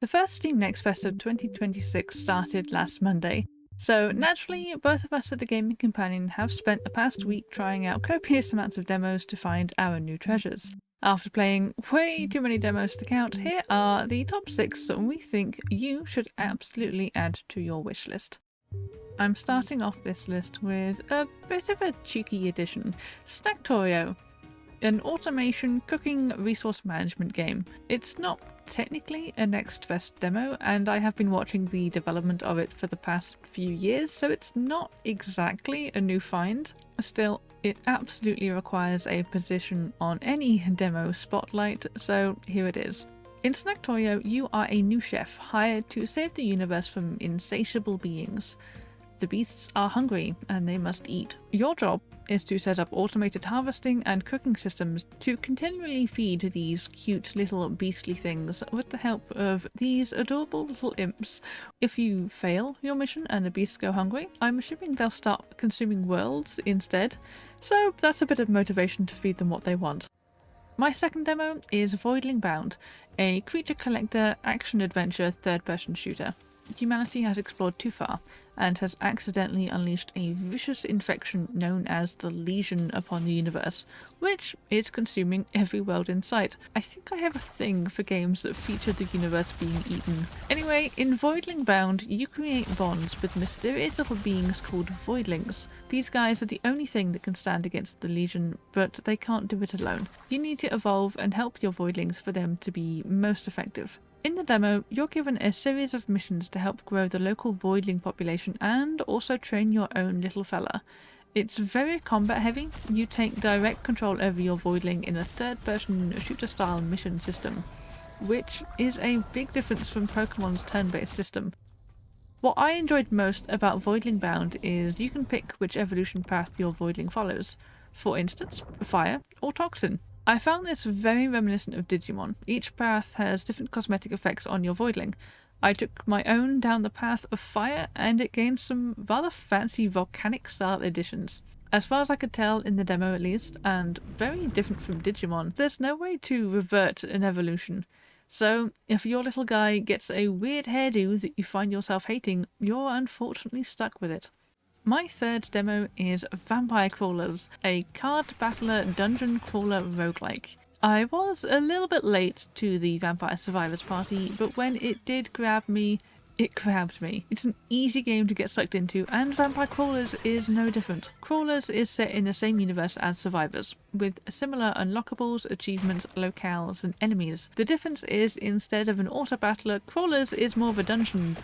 The first Steam Next Fest of 2026 started last Monday, so naturally both of us at the Gaming Companion have spent the past week trying out copious amounts of demos to find our new treasures. After playing way too many demos to count, here are the top 6 that we think you should absolutely add to your wishlist. I'm starting off this list with a bit of a cheeky addition, Snacktorio, an automation cooking resource management game. It's not technically a Next Fest demo, and I have been watching the development of it for the past few years, so it's not exactly a new find. Still, it absolutely requires a position on any demo spotlight, so here it is. In Snacktorio, you are a new chef hired to save the universe from insatiable beings. The beasts are hungry and they must eat. Your job is to set up automated harvesting and cooking systems to continually feed these cute little beastly things with the help of these adorable little imps. If you fail your mission and the beasts go hungry, I'm assuming they'll start consuming worlds instead, so that's a bit of motivation to feed them what they want. My second demo is Voidling Bound, a creature collector action-adventure third-person shooter. Humanity has explored too far and has accidentally unleashed a vicious infection known as the Legion upon the universe, which is consuming every world in sight. I think I have a thing for games that feature the universe being eaten. Anyway, in Voidling Bound, you create bonds with mysterious little beings called Voidlings. These guys are the only thing that can stand against the Legion, but they can't do it alone. You need to evolve and help your Voidlings for them to be most effective. In the demo, you're given a series of missions to help grow the local Voidling population and also train your own little fella. It's very combat heavy. You take direct control over your Voidling in a third-person shooter-style mission system, which is a big difference from Pokemon's turn-based system. What I enjoyed most about Voidling Bound is you can pick which evolution path your Voidling follows. For instance, fire or toxin. I found this very reminiscent of Digimon. Each path has different cosmetic effects on your Voidling. I took my own down the path of fire and it gained some rather fancy volcanic style additions. As far as I could tell in the demo at least, and very different from Digimon, there's no way to revert an evolution. So if your little guy gets a weird hairdo that you find yourself hating, you're unfortunately stuck with it. My third demo is Vampire Crawlers, a card battler dungeon crawler roguelike. I was a little bit late to the Vampire Survivors party, but when it did grab me, it grabbed me. It's an easy game to get sucked into, and Vampire Crawlers is no different. Crawlers is set in the same universe as Survivors, with similar unlockables, achievements, locales, and enemies. The difference is, instead of an auto-battler, Crawlers is more of a dungeon,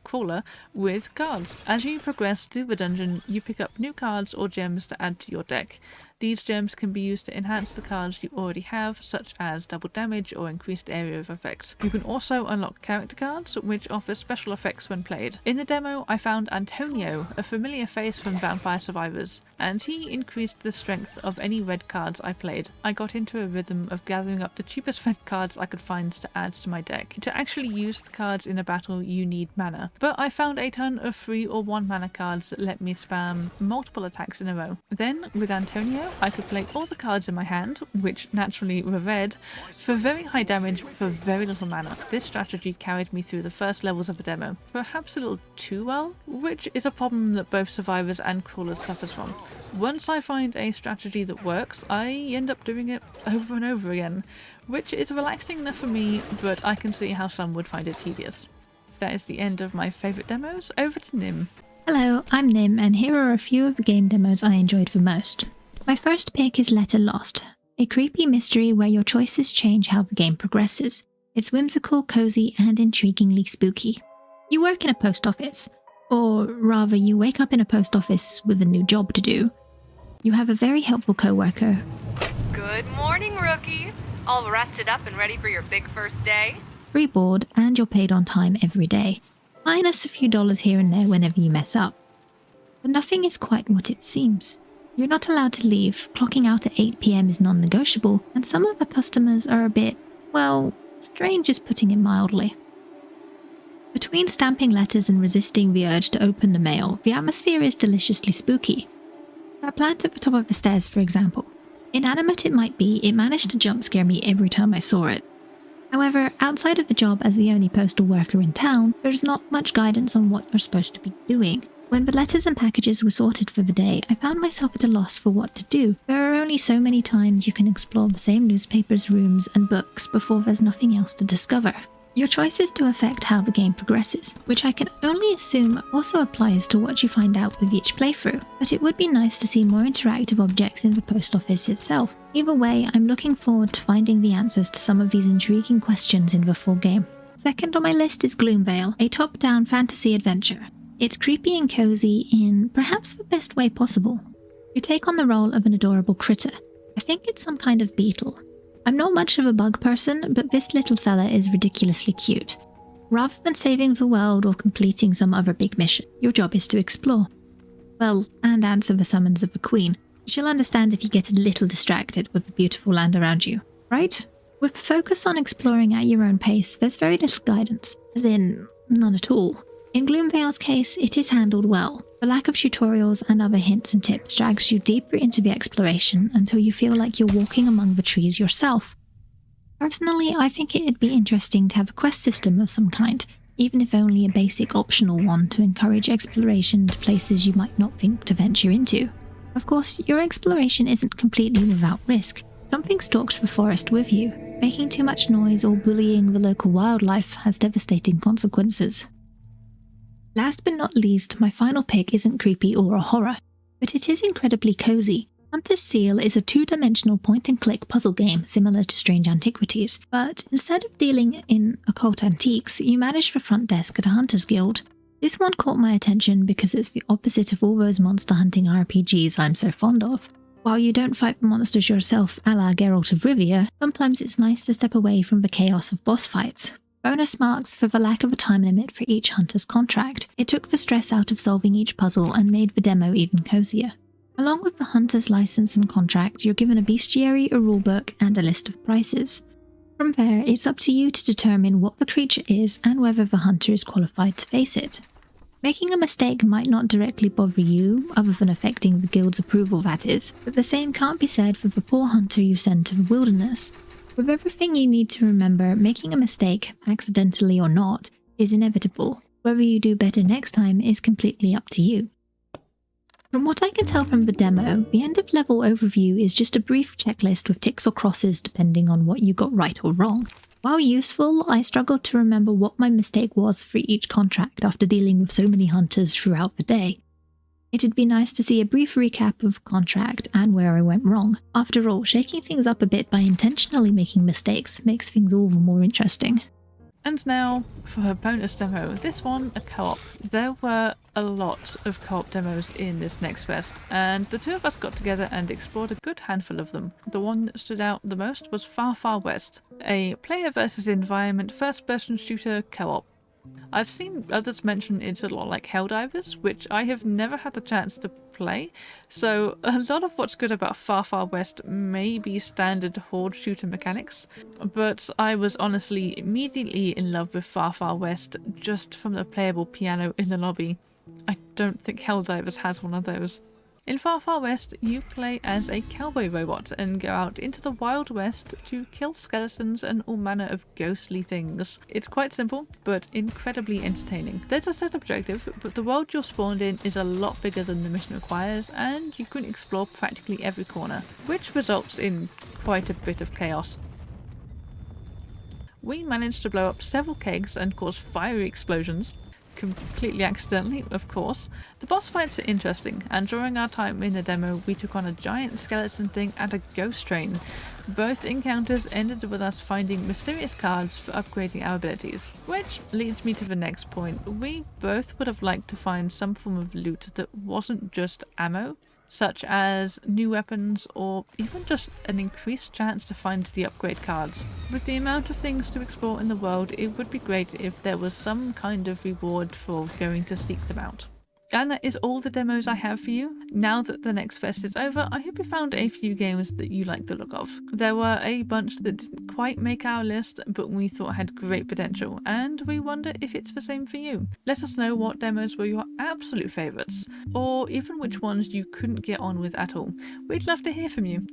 crawler with cards. As you progress through the dungeon, you pick up new cards or gems to add to your deck. These gems can be used to enhance the cards you already have, such as double damage or increased area of effects. You can also unlock character cards, which offer special effects when played. In the demo, I found Antonio, a familiar face from Vampire Survivors, and he increased the strength of any red cards I played. I got into a rhythm of gathering up the cheapest red cards I could find to add to my deck. To actually use the cards in a battle, you need mana, but I found a ton of free or 1 mana cards that let me spam multiple attacks in a row. Then, with Antonio, I could play all the cards in my hand, which naturally were red, for very high damage for very little mana. This strategy carried me through the first levels of the demo, perhaps a little too well, which is a problem that both Survivors and Crawlers suffers from. Once I find a strategy that works, I end up doing it over and over again, which is relaxing enough for me, but I can see how some would find it tedious. That is the end of my favourite demos. Over to Nim. Hello, I'm Nim, and here are a few of the game demos I enjoyed the most. My first pick is Letter Lost, a creepy mystery where your choices change how the game progresses. It's whimsical, cozy, and intriguingly spooky. You work in a post office, or rather you wake up in a post office with a new job to do. You have a very helpful co-worker. Good morning, rookie. All rested up and ready for your big first day? Free board, and you're paid on time every day, minus a few dollars here and there whenever you mess up. But nothing is quite what it seems. You're not allowed to leave, clocking out at 8 PM is non-negotiable, and some of the customers are a bit, well, strange is putting it mildly. Between stamping letters and resisting the urge to open the mail, the atmosphere is deliciously spooky. That plant at the top of the stairs, for example. Inanimate it might be, it managed to jump scare me every time I saw it. However, outside of a job as the only postal worker in town, there's not much guidance on what you're supposed to be doing. When the letters and packages were sorted for the day, I found myself at a loss for what to do. There are only so many times you can explore the same newspapers, rooms, and books before there's nothing else to discover. Your choices do affect how the game progresses, which I can only assume also applies to what you find out with each playthrough, but it would be nice to see more interactive objects in the post office itself. Either way, I'm looking forward to finding the answers to some of these intriguing questions in the full game. Second on my list is Gloomveil, a top-down fantasy adventure. It's creepy and cozy in perhaps the best way possible. You take on the role of an adorable critter. I think it's some kind of beetle. I'm not much of a bug person, but this little fella is ridiculously cute. Rather than saving the world or completing some other big mission, your job is to explore. Well, and answer the summons of the Queen. She'll understand if you get a little distracted with the beautiful land around you, right? With the focus on exploring at your own pace, there's very little guidance, as in, none at all. In Gloomveil's case, it is handled well. The lack of tutorials and other hints and tips drags you deeper into the exploration until you feel like you're walking among the trees yourself. Personally, I think it'd be interesting to have a quest system of some kind, even if only a basic optional one to encourage exploration to places you might not think to venture into. Of course, your exploration isn't completely without risk. Something stalks the forest with you. Making too much noise or bullying the local wildlife has devastating consequences. Last but not least, my final pick isn't creepy or a horror, but it is incredibly cozy. Hunter's Seal is a two-dimensional point-and-click puzzle game similar to Strange Antiquities, but instead of dealing in occult antiques, you manage the front desk at a hunter's guild. This one caught my attention because it's the opposite of all those monster hunting RPGs I'm so fond of. While you don't fight the monsters yourself a la Geralt of Rivia, sometimes it's nice to step away from the chaos of boss fights. Bonus marks for the lack of a time limit for each hunter's contract. It took the stress out of solving each puzzle and made the demo even cozier. Along with the hunter's license and contract, you're given a bestiary, a rulebook, and a list of prices. From there, it's up to you to determine what the creature is and whether the hunter is qualified to face it. Making a mistake might not directly bother you, other than affecting the guild's approval that is, but the same can't be said for the poor hunter you send to the wilderness. With everything you need to remember, making a mistake, accidentally or not, is inevitable. Whether you do better next time is completely up to you. From what I can tell from the demo, the end of level overview is just a brief checklist with ticks or crosses depending on what you got right or wrong. While useful, I struggled to remember what my mistake was for each contract after dealing with so many hunters throughout the day. It'd be nice to see a brief recap of contract and where I went wrong. After all, shaking things up a bit by intentionally making mistakes makes things all the more interesting. And now for a bonus demo. This one, a co-op. There were a lot of co-op demos in this next fest, and the two of us got together and explored a good handful of them. The one that stood out the most was Far Far West, a player versus environment first-person shooter co-op. I've seen others mention it's a lot like Helldivers, which I have never had the chance to play, so a lot of what's good about Far Far West may be standard horde shooter mechanics, but I was honestly immediately in love with Far Far West just from the playable piano in the lobby. I don't think Helldivers has one of those. In Far Far West, you play as a cowboy robot and go out into the Wild West to kill skeletons and all manner of ghostly things. It's quite simple, but incredibly entertaining. There's a set objective, but the world you're spawned in is a lot bigger than the mission requires, and you can explore practically every corner, which results in quite a bit of chaos. We managed to blow up several kegs and cause fiery explosions. Completely accidentally, of course. The boss fights are interesting, and during our time in the demo we took on a giant skeleton thing and a ghost train. Both encounters ended with us finding mysterious cards for upgrading our abilities. Which leads me to the next point. We both would have liked to find some form of loot that wasn't just ammo, such as new weapons or even just an increased chance to find the upgrade cards. With the amount of things to explore in the world, it would be great if there was some kind of reward for going to seek them out. And that is all the demos I have for you. Now that the next fest is over, I hope you found a few games that you like the look of. There were a bunch that didn't quite make our list, but we thought had great potential, and we wonder if it's the same for you. Let us know what demos were your absolute favourites, or even which ones you couldn't get on with at all. We'd love to hear from you.